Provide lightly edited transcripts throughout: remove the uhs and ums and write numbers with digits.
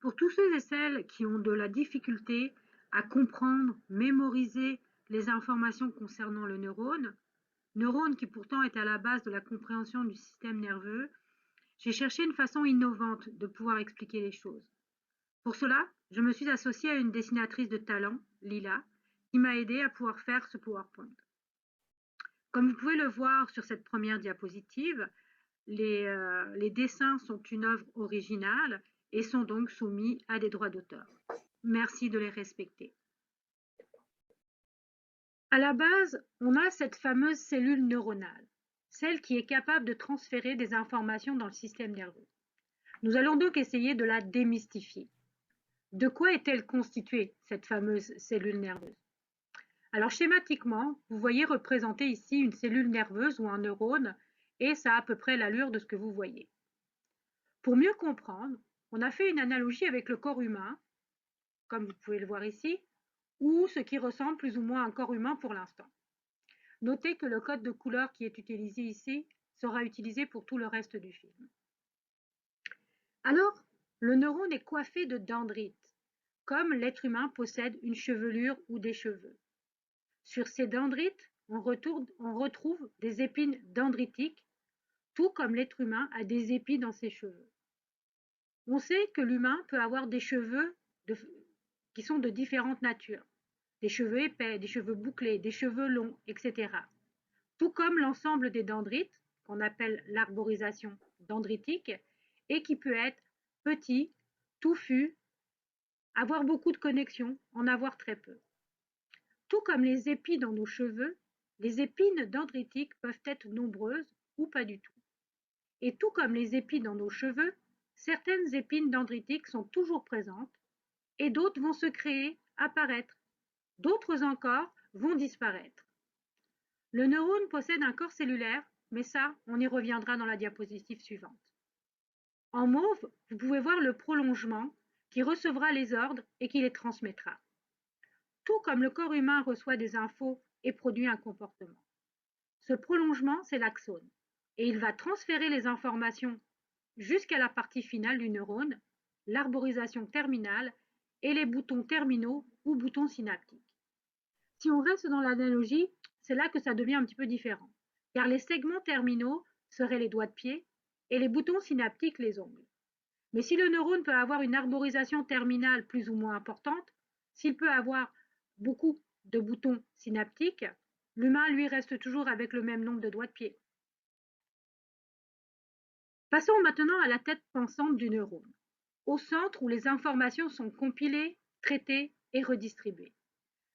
Pour tous ceux et celles qui ont de la difficulté à comprendre, mémoriser les informations concernant le neurone qui pourtant est à la base de la compréhension du système nerveux, j'ai cherché une façon innovante de pouvoir expliquer les choses. Pour cela, je me suis associée à une dessinatrice de talent, Lila, qui m'a aidée à pouvoir faire ce PowerPoint. Comme vous pouvez le voir sur cette première diapositive, les dessins sont une œuvre originale et sont donc soumis à des droits d'auteur. Merci de les respecter. À la base, on a cette fameuse cellule neuronale, celle qui est capable de transférer des informations dans le système nerveux. Nous allons donc essayer de la démystifier. De quoi est-elle constituée, cette fameuse cellule nerveuse? Alors schématiquement, vous voyez représenter ici une cellule nerveuse ou un neurone, et ça a à peu près l'allure de ce que vous voyez. Pour mieux comprendre, on a fait une analogie avec le corps humain, comme vous pouvez le voir ici, ou ce qui ressemble plus ou moins à un corps humain pour l'instant. Notez que le code de couleur qui est utilisé ici sera utilisé pour tout le reste du film. Alors, le neurone est coiffé de dendrites, comme l'être humain possède une chevelure ou des cheveux. Sur ces dendrites, on retrouve des épines dendritiques, tout comme l'être humain a des épis dans ses cheveux. On sait que l'humain peut avoir des cheveux qui sont de différentes natures, des cheveux épais, des cheveux bouclés, des cheveux longs, etc. Tout comme l'ensemble des dendrites, qu'on appelle l'arborisation dendritique, et qui peut être petit, touffu, avoir beaucoup de connexions, en avoir très peu. Tout comme les épis dans nos cheveux, les épines dendritiques peuvent être nombreuses ou pas du tout. Et tout comme les épis dans nos cheveux, certaines épines dendritiques sont toujours présentes et d'autres vont se créer, apparaître. D'autres encore vont disparaître. Le neurone possède un corps cellulaire, mais ça, on y reviendra dans la diapositive suivante. En mauve, vous pouvez voir le prolongement qui recevra les ordres et qui les transmettra. Tout comme le corps humain reçoit des infos et produit un comportement. Ce prolongement, c'est l'axone, et il va transférer les informations jusqu'à la partie finale du neurone, l'arborisation terminale et les boutons terminaux ou boutons synaptiques. Si on reste dans l'analogie, c'est là que ça devient un petit peu différent, car les segments terminaux seraient les doigts de pied et les boutons synaptiques les ongles. Mais si le neurone peut avoir une arborisation terminale plus ou moins importante, s'il peut avoir beaucoup de boutons synaptiques, l'humain, lui, reste toujours avec le même nombre de doigts de pied. Passons maintenant à la tête pensante du neurone, au centre où les informations sont compilées, traitées et redistribuées.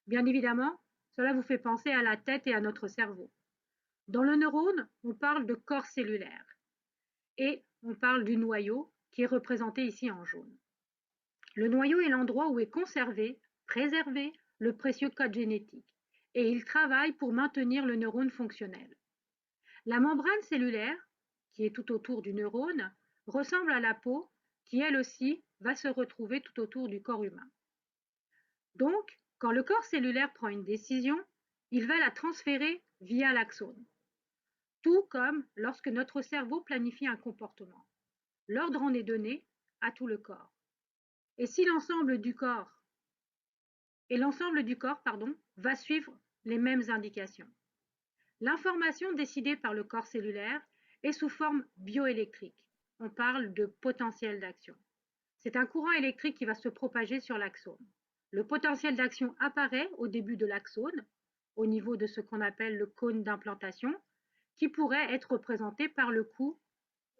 Bien évidemment, cela vous fait penser à la tête et à notre cerveau. Dans le neurone, on parle de corps cellulaire et on parle du noyau qui est représenté ici en jaune. Le noyau est l'endroit où est conservé, préservé le précieux code génétique et il travaille pour maintenir le neurone fonctionnel. La membrane cellulaire, qui est tout autour du neurone, ressemble à la peau qui elle aussi va se retrouver tout autour du corps humain. Donc, quand le corps cellulaire prend une décision, il va la transférer via l'axone. Tout comme lorsque notre cerveau planifie un comportement. L'ordre en est donné à tout le corps. Et si l'ensemble du corps va suivre les mêmes indications. L'information décidée par le corps cellulaire est sous forme bioélectrique. On parle de potentiel d'action. C'est un courant électrique qui va se propager sur l'axone. Le potentiel d'action apparaît au début de l'axone, au niveau de ce qu'on appelle le cône d'implantation, qui pourrait être représenté par le cou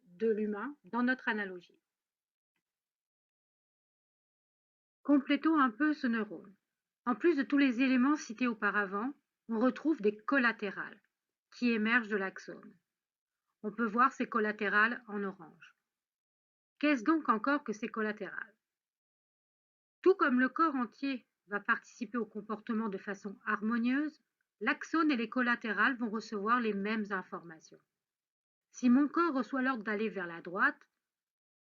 de l'humain dans notre analogie. Complétons un peu ce neurone. En plus de tous les éléments cités auparavant, on retrouve des collatérales qui émergent de l'axone. On peut voir ces collatérales en orange. Qu'est-ce donc encore que ces collatérales? Tout comme le corps entier va participer au comportement de façon harmonieuse, l'axone et les collatérales vont recevoir les mêmes informations. Si mon corps reçoit l'ordre d'aller vers la droite,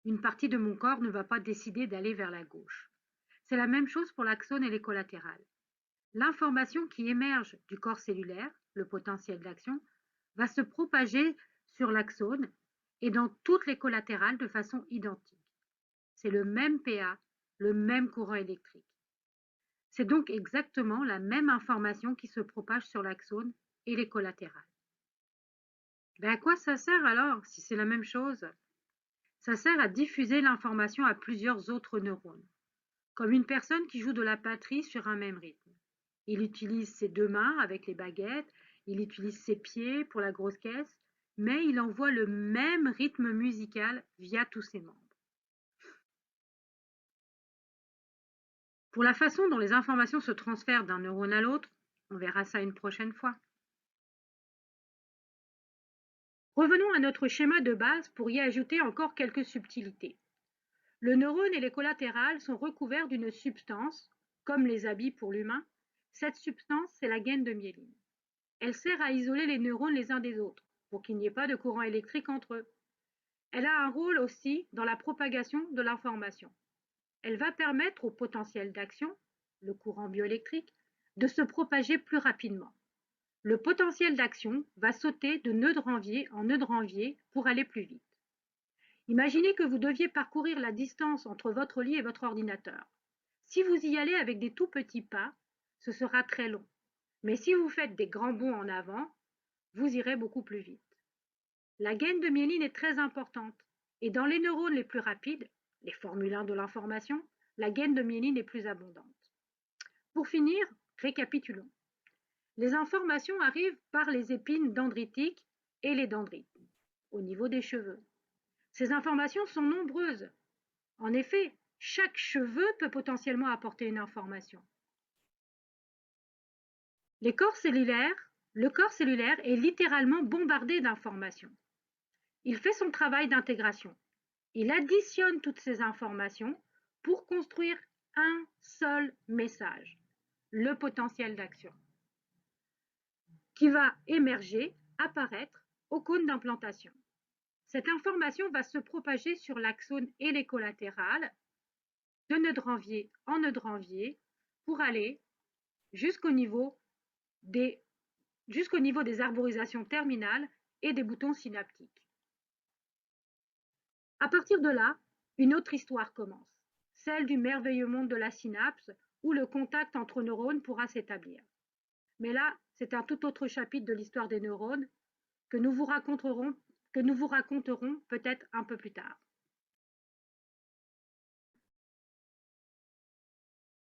une partie de mon corps ne va pas décider d'aller vers la gauche. C'est la même chose pour l'axone et les collatérales. L'information qui émerge du corps cellulaire, le potentiel d'action, va se propager sur l'axone et dans toutes les collatérales de façon identique. C'est le même PA le même courant électrique. C'est donc exactement la même information qui se propage sur l'axone et les collatérales. Ben à quoi ça sert alors, si c'est la même chose? Ça sert à diffuser l'information à plusieurs autres neurones, comme une personne qui joue de la batterie sur un même rythme. Il utilise ses deux mains avec les baguettes, il utilise ses pieds pour la grosse caisse, mais il envoie le même rythme musical via tous ses membres. Pour la façon dont les informations se transfèrent d'un neurone à l'autre, on verra ça une prochaine fois. Revenons à notre schéma de base pour y ajouter encore quelques subtilités. Le neurone et les collatérales sont recouverts d'une substance, comme les habits pour l'humain. Cette substance, c'est la gaine de myéline. Elle sert à isoler les neurones les uns des autres, pour qu'il n'y ait pas de courant électrique entre eux. Elle a un rôle aussi dans la propagation de l'information. Elle va permettre au potentiel d'action, le courant bioélectrique, de se propager plus rapidement. Le potentiel d'action va sauter de nœud de Ranvier en nœud de Ranvier pour aller plus vite. Imaginez que vous deviez parcourir la distance entre votre lit et votre ordinateur. Si vous y allez avec des tout petits pas, ce sera très long. Mais si vous faites des grands bonds en avant, vous irez beaucoup plus vite. La gaine de myéline est très importante et dans les neurones les plus rapides, les formules 1 de l'information, la gaine de myéline est plus abondante. Pour finir, récapitulons. Les informations arrivent par les épines dendritiques et les dendrites, au niveau des cheveux. Ces informations sont nombreuses. En effet, chaque cheveu peut potentiellement apporter une information. Le corps cellulaire est littéralement bombardé d'informations. Il fait son travail d'intégration. Il additionne toutes ces informations pour construire un seul message, le potentiel d'action, qui va émerger, apparaître au cône d'implantation. Cette information va se propager sur l'axone et les collatérales, de nœud de Ranvier en nœud de Ranvier, pour aller jusqu'au niveau des arborisations terminales et des boutons synaptiques. À partir de là, une autre histoire commence, celle du merveilleux monde de la synapse où le contact entre neurones pourra s'établir. Mais là, c'est un tout autre chapitre de l'histoire des neurones que nous vous raconterons peut-être un peu plus tard.